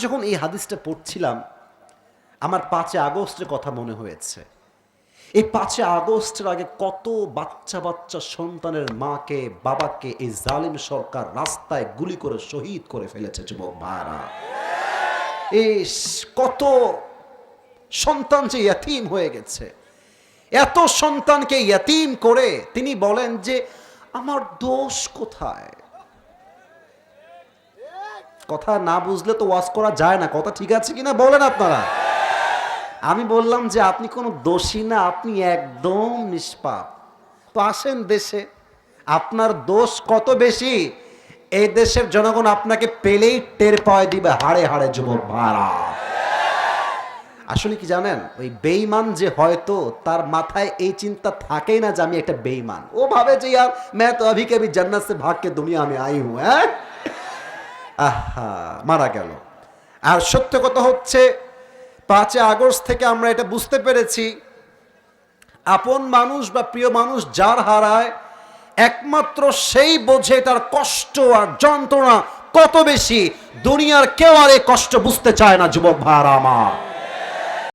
যখন এই হাদিসটা পড়ছিলাম আমার 5 আগস্টের কথা মনে হয়েছে। এই 5 আগস্টের আগে কত বাচ্চা বাচ্চা সন্তানের মাকে বাবাকে এই জালিম সরকার রাস্তায় গুলি করে শহীদ করে ফেলেছে যুবক ভাইরা। এই কত সন্তান যে ইয়াতীম হয়ে গেছে। এত সন্তানকে ইয়াতীম করে তিনি বলেন যে আমার দোষ কোথায়? কথা না বুঝলে তো ওয়াজ করা যায় না। কথা ঠিক আছে কিনা বলেন আপনারা। আমি বললাম যে আপনি কোনো দোষী না, আপনি একদম নিষ্পাপ। তো আসেন দেশে, আপনার দোষ কত বেশি এই দেশের জনগণ আপনাকে পেলেই টের পায় দিবে হাড়ে হাড়ে যুবক ভাড়া। আসলে কি জানেন, ওই বেঈমান যে হয়তো তার মাথায় এই চিন্তা থাকেই না যে আমি একটা বেঈমান। ও ভাবে যে यार मैं तो अभी कभी जन्नत से भाग के दुनिया में आई हूं। আহা, মারা গেল। আর সত্য কথা হচ্ছে 5 আগস্ট থেকে আমরা এটা বুঝতে পেরেছি, আপন মানুষ বা প্রিয় মানুষ যার হারায় একমাত্র সেই বোঝে তার কষ্ট আর যন্ত্রণা কত বেশি। দুনিয়ার কেউ আর এই কষ্ট বুঝতে চায় না যুবক ভাইরা আমার।